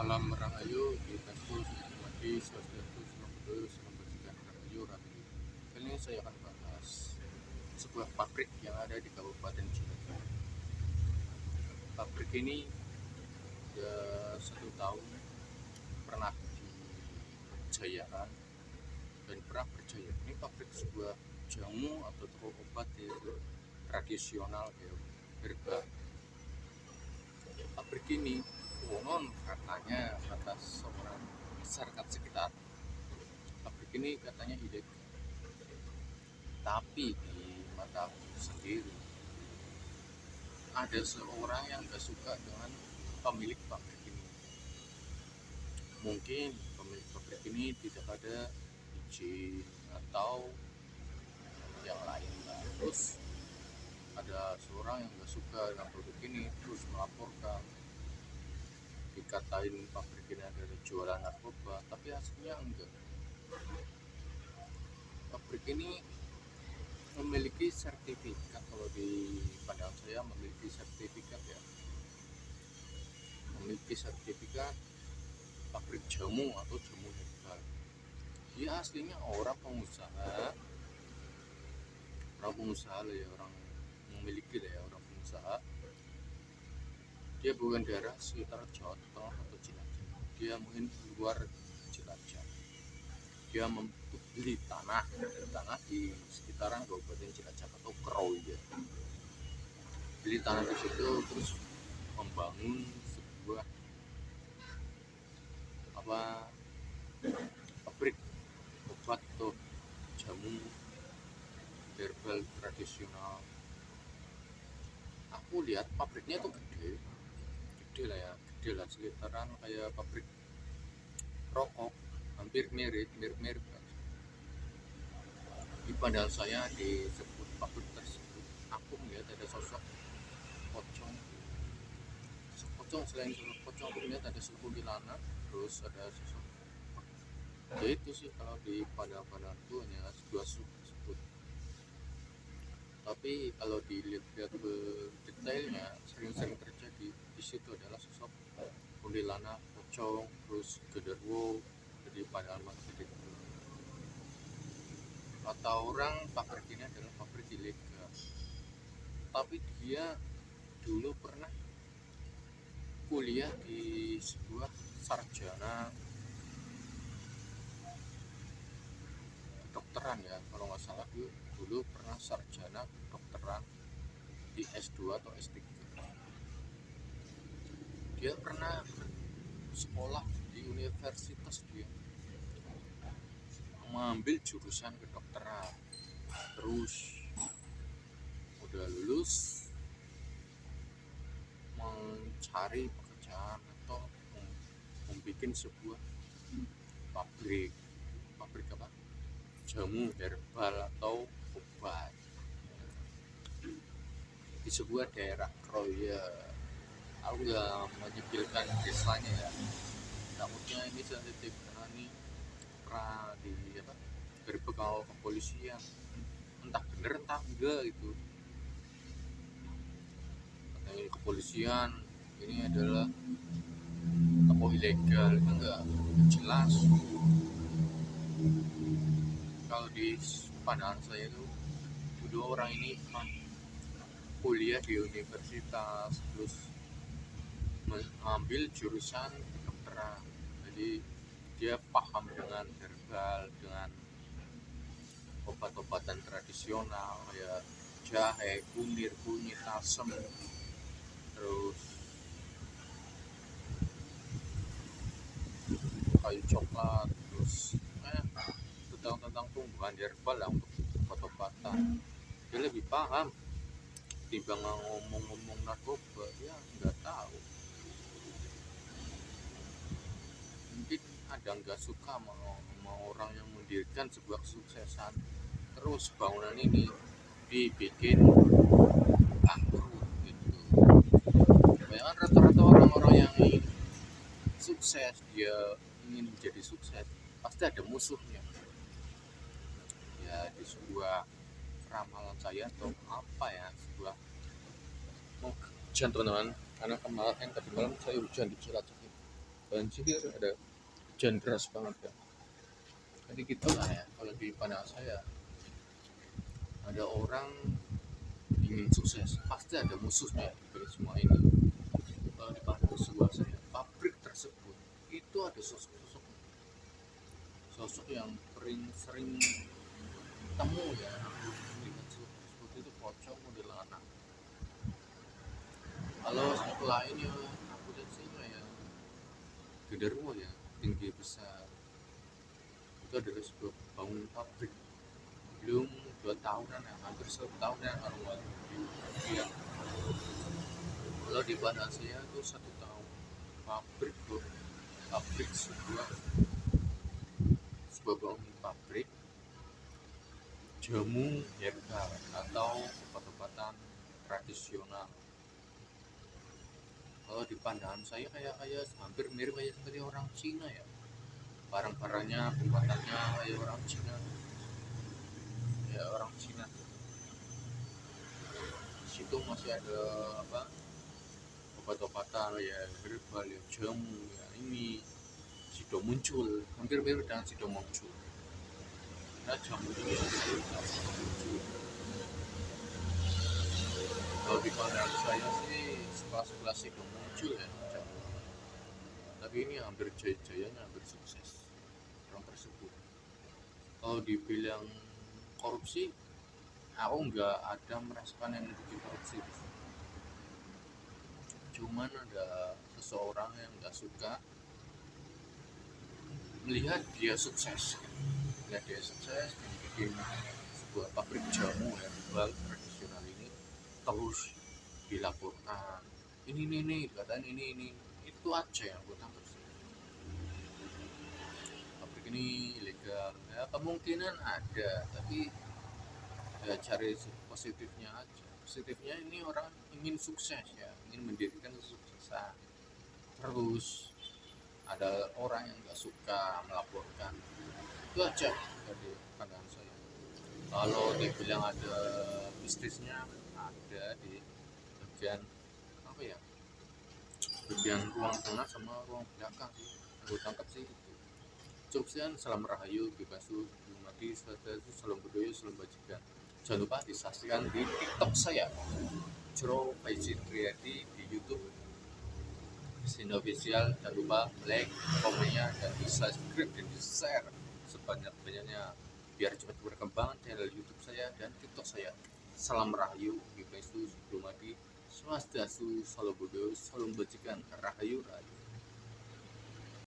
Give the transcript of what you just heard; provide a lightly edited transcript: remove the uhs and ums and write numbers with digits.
Salam Rahayu, Ditestu Mati, Swastiastu, Salam Budaya, Salam Kebajikan, Rahayu, Rahayu. Kali ini saya akan bahas sebuah pabrik yang ada di Kabupaten Cilacap. Pabrik ini sudah 1 tahun pernah dijayakan dan pernah berjaya. Ini pabrik sebuah jamu atau toko obat tradisional herbal. Pabrik ini konon katanya kata seorang masyarakat sekitar, pabrik ini katanya ilegal, tapi di mata aku sendiri ada seorang yang gak suka dengan pemilik pabrik ini. Mungkin pemilik pabrik ini tidak ada izin atau yang lain lah. Terus ada seorang yang gak suka dengan produk ini, terus melaporkan, dikatain pabrik ini adalah jualan narkoba, tapi aslinya enggak. Pabrik ini memiliki sertifikat, kalau di pandangan saya memiliki sertifikat ya, memiliki sertifikat pabrik jamu atau jamu herbal. Dia aslinya orang pengusaha lah ya, orang memiliki lah ya, orang pengusaha. Dia bukan daerah sekitar Jawa Tengah atau Cilacap, dia mungkin luar Cilacap. Dia membeli tanah di sekitaran Kabupaten Cilacap atau Keroya. Beli tanah di situ, terus membangun sebuah pabrik obat atau jamu herbal tradisional. Aku lihat pabriknya tuh gede lah, sekitaran kayak pabrik rokok, hampir mirip. Di pandangan saya disebut pabrik tersebut, aku melihat ada sosok pocong. Selain sosok pocong, aku melihat ada sosok kuntilanak, terus ada sosok, ya itu sih kalau di pandangan itu hanya dua tersebut. Tapi kalau dilihat ke detailnya, sering terjadi di situ adalah sosok kuntilanak, pocong, terus genderuwo. Jadi pandangan manusia. Kata orang pabrik ini adalah pabrik ilegal, tapi dia dulu pernah kuliah di sebuah sarjana kedokteran ya, kalau nggak salah dia dulu pernah sarjana kedokteran di S2 atau S3. Dia pernah sekolah di universitas, dia mengambil jurusan kedokteran, terus udah lulus mencari pekerjaan atau membuat sebuah pabrik apa, jamu herbal atau obat di sebuah daerah Keroya. Aku nggak menyebutkan desanya ya, takutnya ini sensitif karena ini pernah berbekal kepolisian, entah bener entah enggak itu. Katanya kepolisian ini adalah toko ilegal, enggak jelas. Kalau di pandangan saya itu dulu orang ini kuliah di universitas, terus mengambil jurusan kedokteran, jadi dia paham dengan herbal, dengan obat-obatan tradisional kayak jahe, kunyit, asem, terus kayu coklat, terus tentang tumbuhan herbal lah untuk obat-obatan. Dia lebih paham timbang ngomong narkoba, dia nggak tahu. Mungkin ada nggak suka mau orang yang mendirikan sebuah kesuksesan, terus bangunan ini dibikin bangkrut gitu. Bayangkan rata-rata orang-orang yang ingin sukses, dia ingin menjadi sukses, pasti ada musuhnya ya. Di sebuah ramalan saya atau apa ya, sebuah hujan teman-teman, karena kemarin tadi malam saya hujan di Cilacap. banjir, ada hujan deras banget kan. Jadi gitu lah ya, kalau di pandangan saya ada orang ingin sukses pasti ada musuhnya dari semua ini. Kalau di pandangan sebuah saya, pabrik tersebut itu ada sosok yang sering temu ya, dengan sosok tersebut itu pocong model anak. Kalau satu lainnya aku lihat sih kayak genderuwo ya, tinggi besar, itu adalah sebuah bangun pabrik belum 2 tahunan ya, hampir 1 tahunan kalau ya. Kalau di pandangan saya itu 1 tahun pabrik bro, pabrik sebuah bangun pabrik jamu herbal atau obat-obatan tradisional. Kalau di pandangan saya kayak hampir mirip kayak seperti orang Cina ya, barang-barangnya pembuatannya kayak orang Cina ya, orang Cina. Di situ masih ada apa, obat-obatan ya, herbal ya, jamu ya, ini sido muncul hampir mirip dengan sido muncul. Nah jamu ini muncul. Kalau di pandangan saya sih sekelas sido muncul ya jamu. Tapi ini hampir jaya-jayanya hampir sukses orang tersebut. Kalau dibilang korupsi, aku nggak ada merasakan yang bikin korupsi. Cuman ada seseorang yang nggak suka melihat dia sukses, melihat dia sukses bikin sebuah pabrik jamu herbal tradisional ini terus dilaporkan ini dikatain ini itu aja yang gue tangkap sih. Pabrik ini ilegal ya, kemungkinan ada, tapi ya cari positifnya aja. Positifnya ini orang ingin sukses ya, ingin mendirikan kesuksesan. Terus ada orang yang nggak suka melaporkan, itu aja dari pandangan saya. Kalau dibilang ada bisnisnya, ada di bagian apa ya, bagian ruang tengah sama ruang belakang sih, aku tangkap sih itu. Cukup sekian, salam rahayu, bebasku mati, salam budaya, salam bajikan. Jangan lupa disaksikan di TikTok saya, Cro Faizin Riyadi, di YouTube Sino Official. Jangan lupa like, komennya, dan di subscribe dan di share sebanyak-banyaknya biar cepat berkembang channel YouTube saya dan TikTok saya. Salam rahayu, bebasku mati, swastiastu, salam budaya, salam bajikan, rahayu rahayu.